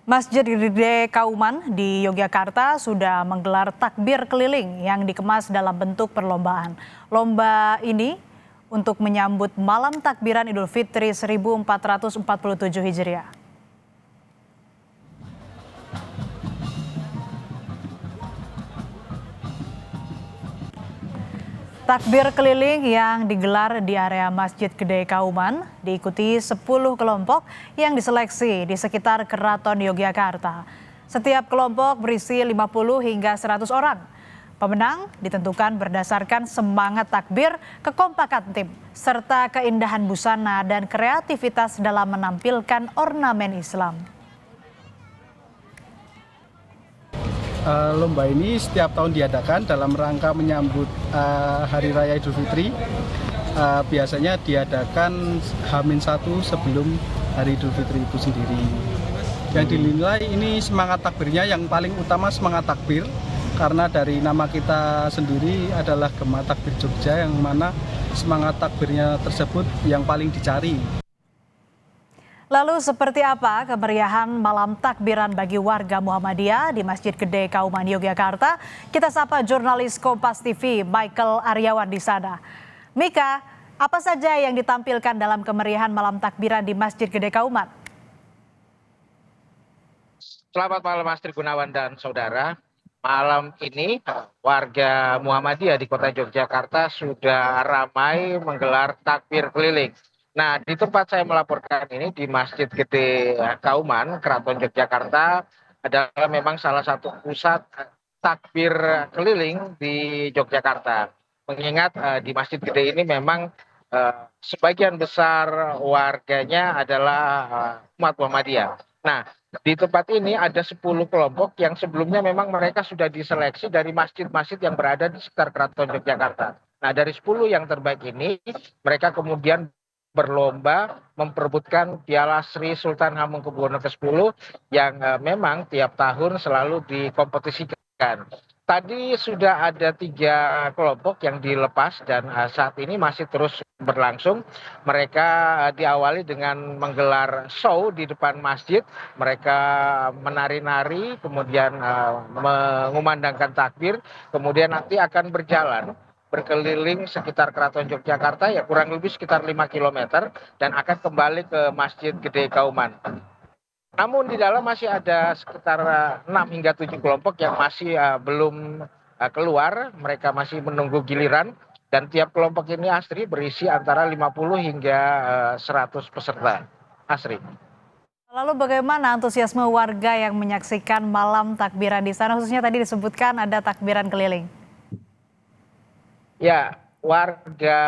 Masjid Gede Kauman di Yogyakarta sudah menggelar takbir keliling yang dikemas dalam bentuk perlombaan. Lomba ini untuk menyambut malam takbiran Idul Fitri 1447 Hijriah. Takbir keliling yang digelar di area Masjid Gede Kauman diikuti 10 kelompok yang diseleksi di sekitar Keraton Yogyakarta. Setiap kelompok berisi 50 hingga 100 orang. Pemenang ditentukan berdasarkan semangat takbir, kekompakan tim, serta keindahan busana dan kreativitas dalam menampilkan ornamen Islam. Lomba ini setiap tahun diadakan dalam rangka menyambut Hari Raya Idul Fitri. Biasanya diadakan H-1 sebelum Hari Idul Fitri itu sendiri. Yang dinilai ini semangat takbirnya, yang paling utama semangat takbir, karena dari nama kita sendiri adalah Gema Takbir Jogja, yang mana semangat takbirnya tersebut yang paling dicari. Lalu seperti apa kemeriahan malam takbiran bagi warga Muhammadiyah di Masjid Gede Kauman Yogyakarta? Kita sapa jurnalis Kompas TV Michael Aryawan di sana. Mika, apa saja yang ditampilkan dalam kemeriahan malam takbiran di Masjid Gede Kauman? Selamat malam Astri Gunawan dan saudara. Malam ini warga Muhammadiyah di kota Yogyakarta sudah ramai menggelar takbir keliling. Nah, di tempat saya melaporkan ini di Masjid Gede Kauman, Keraton Yogyakarta, adalah memang salah satu pusat takbir keliling di Yogyakarta. Mengingat di Masjid Gede ini memang sebagian besar warganya adalah umat Muhammadiyah. Nah, di tempat ini ada 10 kelompok yang sebelumnya memang mereka sudah diseleksi dari masjid-masjid yang berada di sekitar Keraton Yogyakarta. Nah, dari 10 yang terbaik ini, mereka kemudian berlomba memperebutkan Piala Sri Sultan Hamengkubuwono ke-10 yang memang tiap tahun selalu dikompetisikan. Tadi sudah ada 3 kelompok yang dilepas dan saat ini masih terus berlangsung. Mereka diawali dengan menggelar show di depan masjid. Mereka menari-nari, kemudian mengumandangkan takbir, kemudian nanti akan berjalan berkeliling sekitar Keraton Yogyakarta, ya kurang lebih sekitar 5 km, dan akan kembali ke Masjid Gede Kauman. Namun di dalam masih ada sekitar 6 hingga 7 kelompok yang masih belum keluar. Mereka masih menunggu giliran, dan tiap kelompok ini, Astri, berisi antara 50 hingga 100 peserta. Astri. Lalu bagaimana antusiasme warga yang menyaksikan malam takbiran di sana, khususnya tadi disebutkan ada takbiran keliling? Ya, warga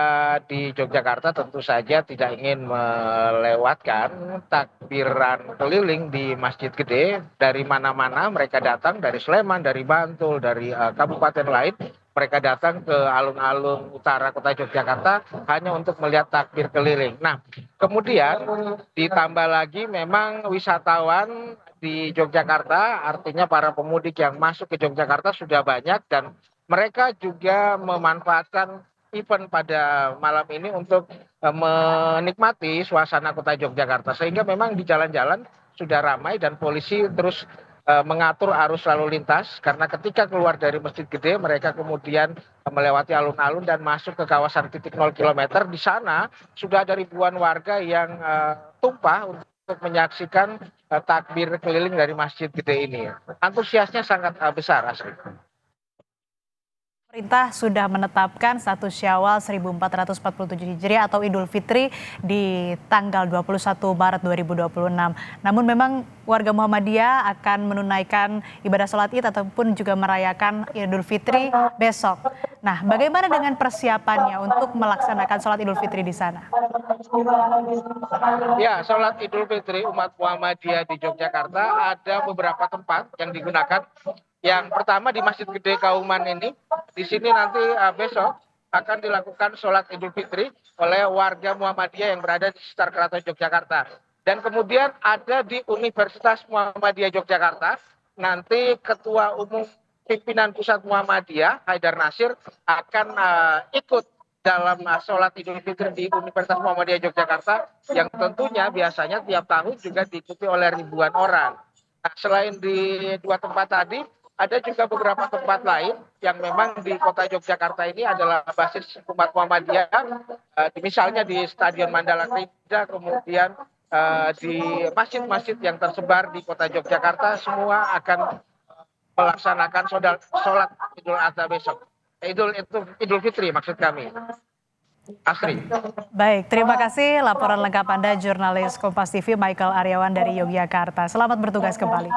di Yogyakarta tentu saja tidak ingin melewatkan takbiran keliling di Masjid Gede. Dari mana-mana mereka datang, dari Sleman, dari Bantul, dari kabupaten lain. Mereka datang ke alun-alun utara kota Yogyakarta hanya untuk melihat takbir keliling. Nah, kemudian ditambah lagi memang wisatawan di Yogyakarta, artinya para pemudik yang masuk ke Yogyakarta sudah banyak, dan mereka juga memanfaatkan event pada malam ini untuk menikmati suasana kota Yogyakarta. Sehingga memang di jalan-jalan sudah ramai, dan polisi terus mengatur arus lalu lintas, karena ketika keluar dari Masjid Gede mereka kemudian melewati alun-alun dan masuk ke kawasan titik 0 km. Di sana sudah ada ribuan warga yang tumpah untuk menyaksikan takbir keliling dari Masjid Gede ini. Antusiasnya sangat besar, Asri. Pemerintah sudah menetapkan 1 Syawal 1447 Hijriah atau Idul Fitri di tanggal 21 Maret 2026. Namun memang warga Muhammadiyah akan menunaikan ibadah sholat Id ataupun juga merayakan Idul Fitri besok. Nah, bagaimana dengan persiapannya untuk melaksanakan sholat Idul Fitri di sana? Ya, sholat Idul Fitri umat Muhammadiyah di Yogyakarta ada beberapa tempat yang digunakan. Yang pertama di Masjid Gede Kauman ini. Di sini nanti besok akan dilakukan sholat Idul Fitri oleh warga Muhammadiyah yang berada di sekitar Keraton Yogyakarta. Dan kemudian ada di Universitas Muhammadiyah Yogyakarta, nanti Ketua Umum Pimpinan Pusat Muhammadiyah Haidar Nasir akan ikut dalam sholat Idul Fitri di Universitas Muhammadiyah Yogyakarta, yang tentunya biasanya tiap tahun juga diikuti oleh ribuan orang. Nah, selain di dua tempat tadi, ada juga beberapa tempat lain yang memang di kota Yogyakarta ini adalah basis umat Muhammadiyah. Misalnya di Stadion Mandala Krida, kemudian di masjid-masjid yang tersebar di kota Yogyakarta, semua akan melaksanakan sholat Idul Adha besok. Idul Fitri maksud kami. Asri. Baik, terima kasih laporan lengkap Anda jurnalis Kompas TV Michael Aryawan dari Yogyakarta. Selamat bertugas kembali.